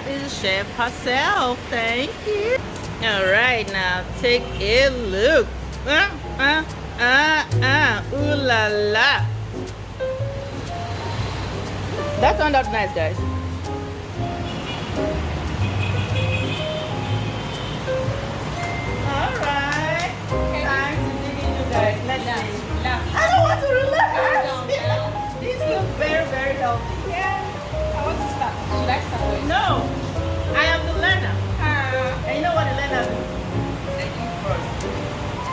is Chef herself. Thank you. All right, now take a look. Ooh la la. That turned out nice, guys. All right. Time to dig into guys. Let's see. I don't want to relax. These look very, very healthy. Yeah. I want to start. Should I start with? No, I am the learner. And you know what the learner do? They eat first.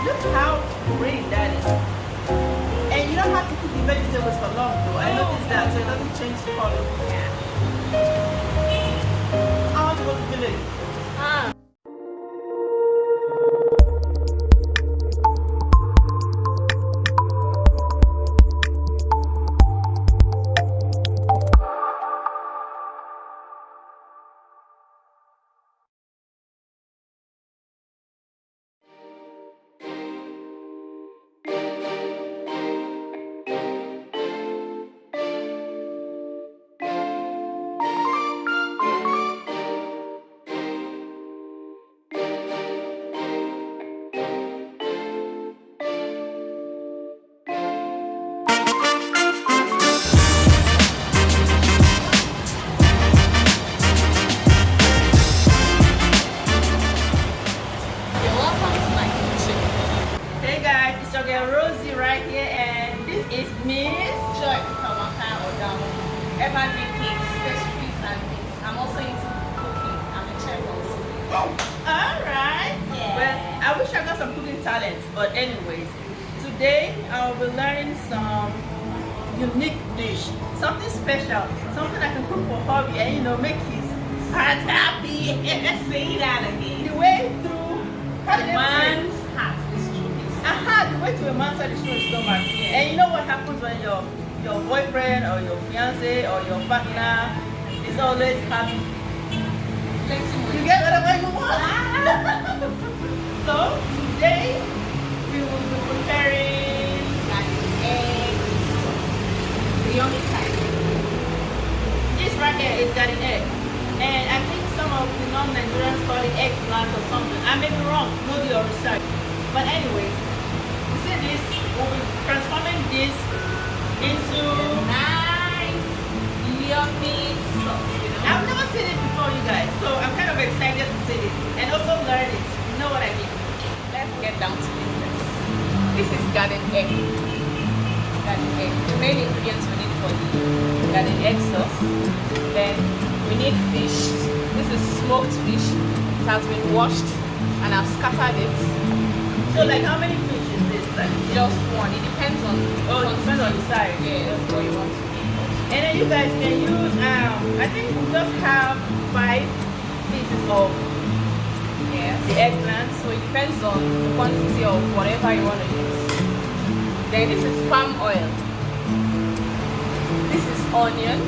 Look how green that is. And you don't have to cook the vegetables for long though. I noticed that, so it doesn't change the color. Yeah. I want to go to village. Rosie right here, and this is Miss Joy Kamaka Odamo. Evergreen cakes, pastries and things. I'm also into cooking. I'm a chef also. Alright. Yeah. Well, I wish I got some cooking talent, but anyways, today I'll be learning some unique dish, something special, something I can cook for hobby and make his heart happy. Say that again. The way through Man's heart is true. The way to a man's heart is through his stomach. Yeah. And you know what happens when your boyfriend or your fiance or your partner is always happy? You get whatever you want. So today we will be preparing egg. The only type. This right here is garden egg. And I think some of the non-Nigerians call it eggplant or something. I may be wrong, know your research. But anyways, you see this, we'll be transforming this into Nice, yummy sauce. I've never seen it before, you guys, so I'm kind of excited to see it and also learn it. You know what I mean? Let's get down to business. This is garden egg. Garden egg. The main ingredients we need for the garden egg sauce. Then we need fish. This is smoked fish. It has been washed and I've scattered it. So like how many fish is this? Like Just one. It depends on it depends on the size. Yeah, that's what you want to eat. And then you guys can use I think we just have 5 pieces of the eggplant. So it depends on the quantity of whatever you want to use. Then this is palm oil. This is onion.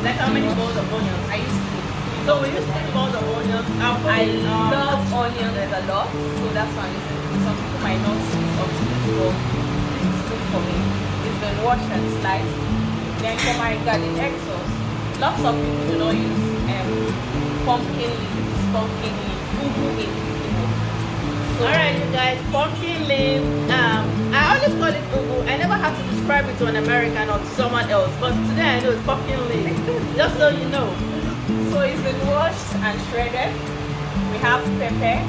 Like how many balls of onions? I use 3. So we use 3 balls of onions. I love onions a lot, so that's why I'm using. Some people might not see up to this, but this is good for me. It's been washed and sliced. Then for my garden egg sauce, lots of people do not use pumpkin leaves, pumpkin leaf, ugu leaf. So, alright, you guys, pumpkin leaf. I always call it ugu. I never had to describe it to an American or to someone else, but today I know it's pumpkin leaf. Just so you know. So it's been washed and shredded. We have pepper,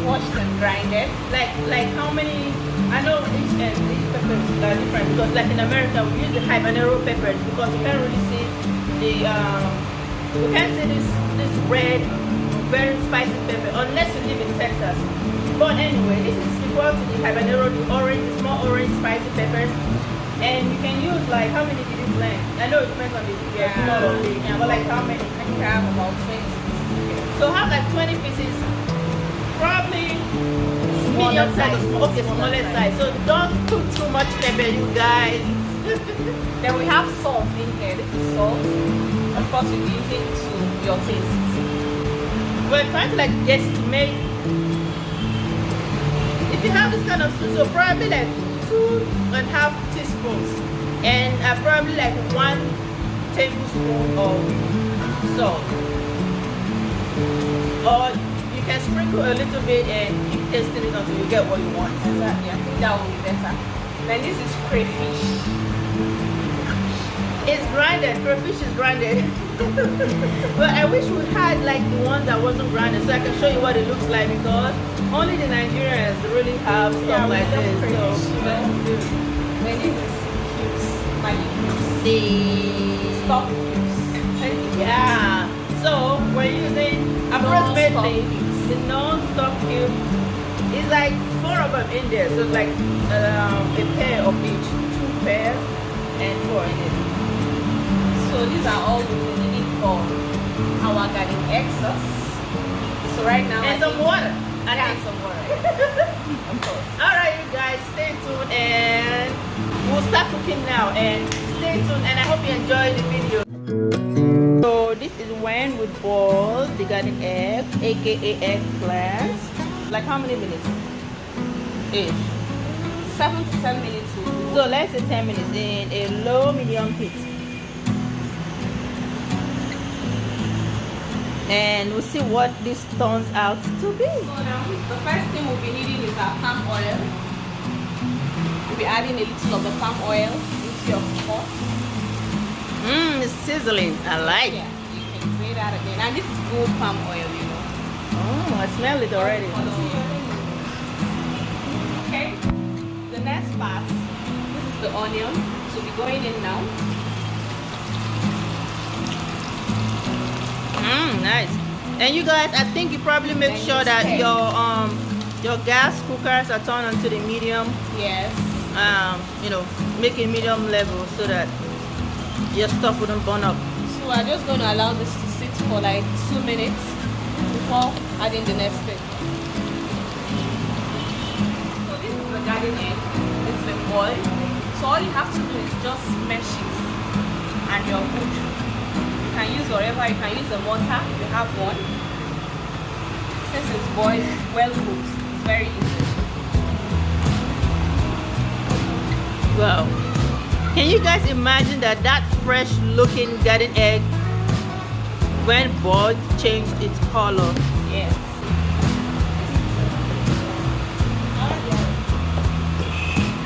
washed and grinded. Like how many? I know each peppers are different because like in America we use the habanero peppers because you can't really see this red, very spicy pepper unless you live in Texas. But anyway, this is equal to the habanero, the small orange spicy peppers. And you can use like how many did you blend? I know it depends on the small or big, but like how many? I think I have about 20 pieces. So have like 20 pieces, probably Smaller medium size. Okay, smaller size. So don't cook too much pepper, you guys. Then we have salt in here. This is salt. Of course, you'll be using to your taste. We're trying to like guesstimate. If you have this kind of soup, so probably like 2.5 teaspoons and probably like 1 tablespoon of salt. or you can sprinkle a little bit and keep tasting it until you get what you want. Exactly. I think that will be better. Then this is crayfish. It's grinded. Crayfish is grinded. But I wish we had like the ones that wasn't grinded, so I can show you what it looks like, because only the Nigerians really have stuff like this. So then this is cubes. Maggi cubes. the Stock cubes. yeah. So we're using approximately the non-stock cube. It's like 4 of them in there, so it's like a pair of each, 2 pairs and 4 in it. So these are all we will need for our garden egg sauce. So right now And some water. and some water. Of course. Alright, you guys, stay tuned and we'll start cooking now. And stay tuned, and I hope you enjoy the video. So this is when we boil the garden egg, aka eggplants. Like how many minutes? Ish. 7 to 10 minutes. So let's say 10 minutes in a low medium heat. And we'll see what this turns out to be. So now the first thing we'll be needing is our palm oil. We'll be adding a little of the palm oil into your pot. It's sizzling. I like it. Yeah, you can say that again. And this is good palm oil, you know. Oh, I smell it already. Okay. The next part, this is the onion. So we're going in now. Nice. And you guys, I think you probably make Then sure you that stir. your gas cookers are turned onto the medium. Yes. You know, make it medium level so that your stuff wouldn't burn up. So we're just going to allow this to sit for like 2 minutes before adding the next thing. So this is the garden egg. It's been boiled. So all you have to do is just mesh it and you're good. You can use whatever. You can use a mortar if you have one. Since it's boiled, well cooked, it's very easy. Wow. Can you guys imagine that fresh looking garden egg, when boiled, changed its color? Yes.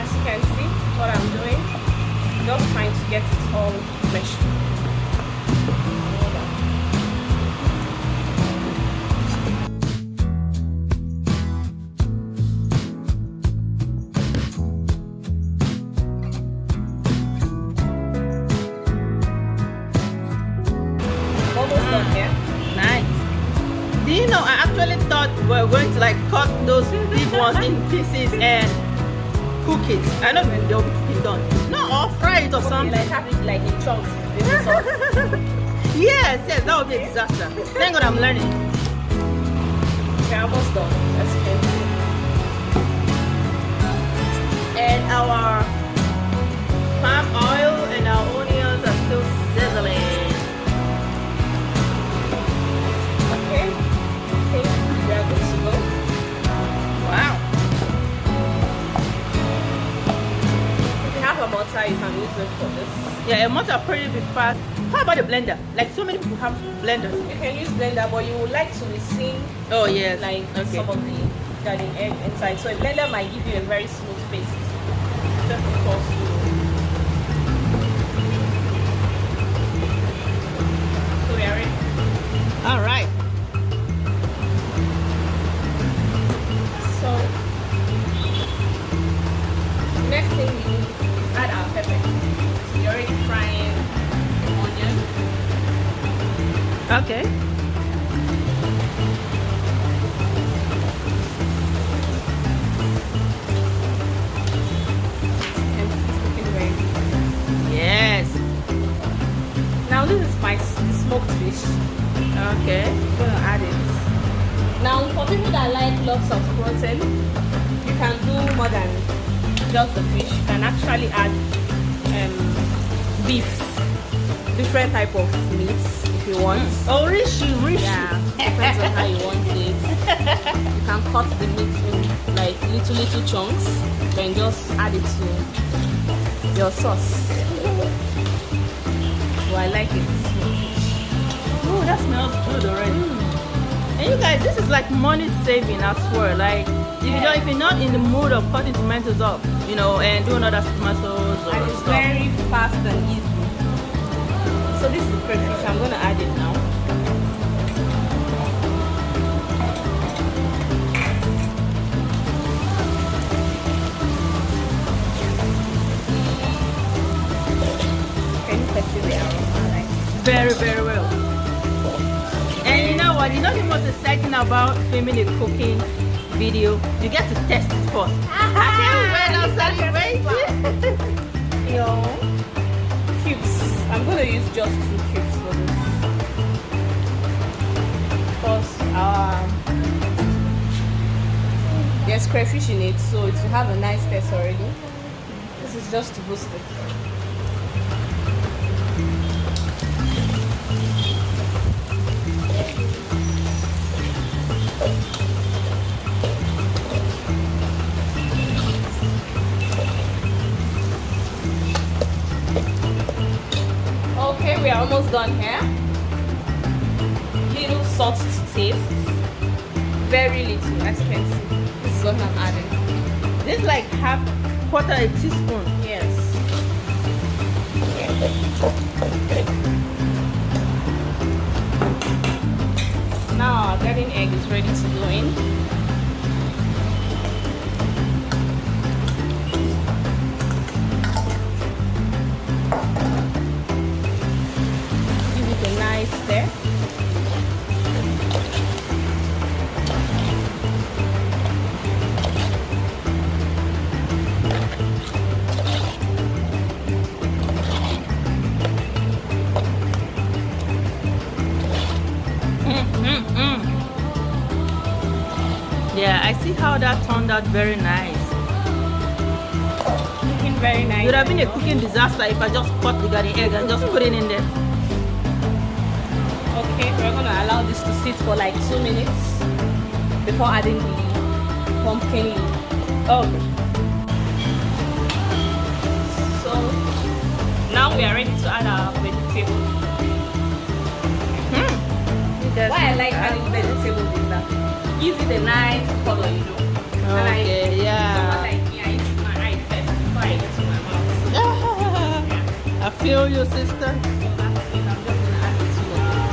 As you can see, what I'm doing, just trying to get it all meshed. Almost done here. Nice. Do you know, I actually thought we were going to like cut those big ones in pieces and cook it. I know they'll be done. No, or fry it or something. Like have it like in chunks. With the sauce. Yes, that would be a disaster. Thank God I'm learning. Okay, almost done. As you can see. And our palm oil and our onions are still sizzling. Okay. Okay, we are good to go. Wow. If you have a mortar, you can use it for this. Yeah, a mortar pretty be fast. How about the blender? Like so many people have blenders. You can use blender, but you would like to resin Oh yes. like Okay. some of the garden egg inside. So a blender might give you a very smooth paste. Just because so we are ready. All right. So next thing we do is add our pepper. So you're already frying the onion. Okay. And it's looking very good. Yes. Now this is my smoked fish. Okay. I'm gonna add it. Now for people that like lots of protein, you can do more than just the fish. You can actually add beef, different type of meats if you want. Oh, rishi. Yeah, depends on how you want it. You can cut the meat in like little chunks, then just add it to your sauce. So I like it. Oh, that smells good already. And you guys Guys, this is like money saving, I swear. Like, if you're not in the mood of cutting tomatoes up, you know, and doing other tomatoes or And it's stuff. very fast and easy. So this is the crayfish. I'm gonna add it now. Can you perceive the aroma? Like, Very, very well. And you know what? You know the most exciting about filming a cooking video? You get to test it first. I can't wait. I'm celebrating. you know, cubes. I'm gonna use just 2 cubes for this. Because there's crayfish in it, so it will have a nice taste already. This is just to boost it. Okay, we are almost done here. Little salt to taste. Very little, as you can see. This is what I'm adding. This is like quarter a teaspoon. Yes. Now our garden egg is ready to go in. Give it a nice stir. Yeah, I see how that turned out very nice. Looking very nice. It would have been a cooking disaster if I just cut the garden egg and just put it in there. Okay, we're gonna allow this to sit for like 2 minutes before adding the pumpkin leaf. Okay. So now we are ready to add our vegetable. Why I like adding vegetables is that it gives it a nice color, you know. Okay, Someone yeah. like me, I eat my eye first before I get to my mouth. I feel you, sister. So that's it. I'm just gonna add the 2 of them.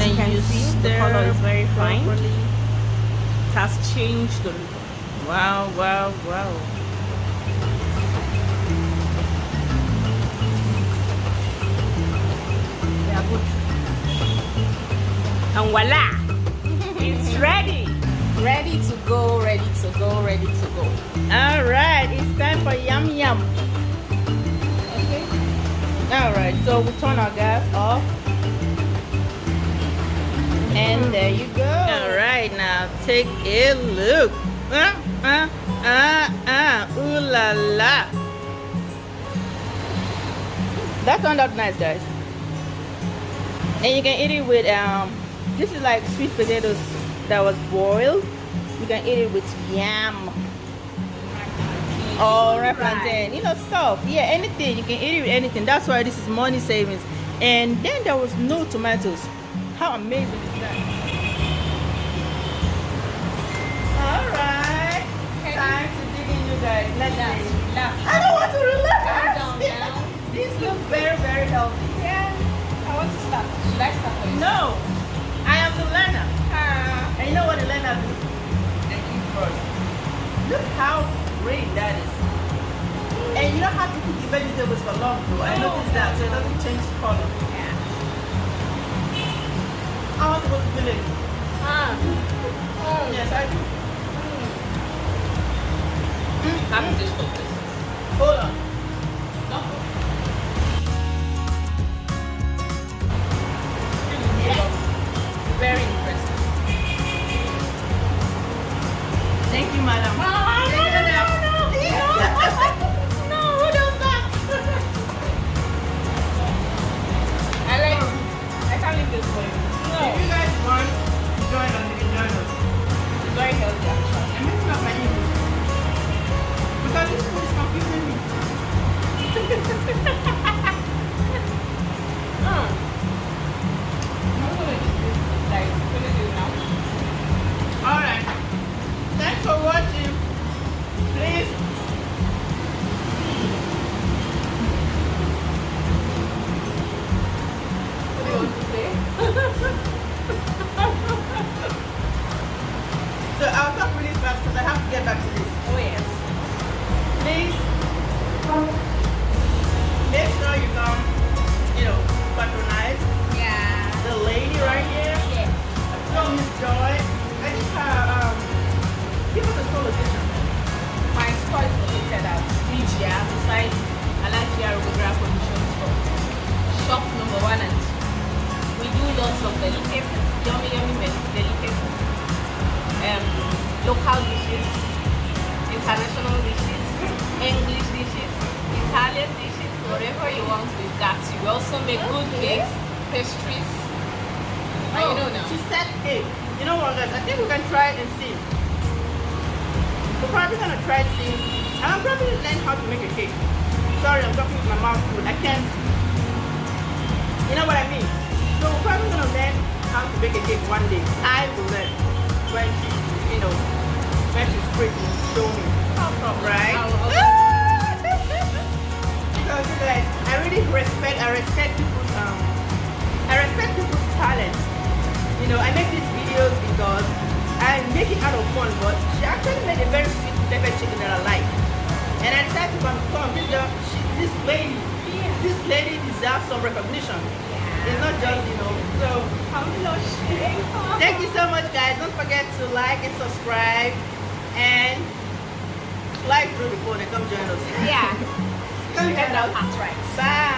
And can you see, the stir color is very fine. properly. It has changed the look. Wow, wow, wow. They are good. And voila! It's ready! Ready to go, ready to go, ready to go. All right, it's time for yum yum. Okay. All right, so we turn our gas off. And there you go. All right, now take a look. Ooh la la. That turned out nice, guys. And you can eat it with this is like sweet potatoes that was boiled. You can eat it with yam or plantain, you know, stuff. Yeah, anything. You can eat it with anything. That's why this is money savings. And then there was no tomatoes. How amazing is that? All right, time to dig in, you guys. Let's see. Relax. I don't want to relax. Calm down now. These look very, very healthy. Yeah. I want to start. Should I start for you? No, I am the learner. Ah. And you know what the learner do? They eat first. Look how great that is. And you don't have to cook the vegetables for long, though. I noticed that, so it doesn't change color. Yeah. I want to go to the village. Ah. Oh. Yes, I do. Have a dish for this. Hold on. No. Very interesting. Thank you, madam. No, hold on back. I can't leave this for you. If you guys want to join us, you can join us. It's very healthy actually. I'm mixing up my English. Because this food is confusing me. ones with that too. We also make good Okay. cakes, pastries. And you know now. She said cake. You know what, guys? I think we can try and see. We're probably gonna try see. And I'm probably learn how to make a cake. Sorry, I'm talking with my mouth full. I can't. You know what I mean? So we're probably gonna learn how to bake a cake one day. I will learn when she, you know, when she's free to show me. Right? Because you guys, I really respect people's talent. You know, I make these videos because I make it out of fun, but she actually made a very sweet pepper chicken that I like. And I decided to come, this lady deserves some recognition. It's not just, you know, so thank you so much, guys. Don't forget to like and subscribe and slide through the phone and come join us. Yeah. Come You join heard that us. part right. Bye.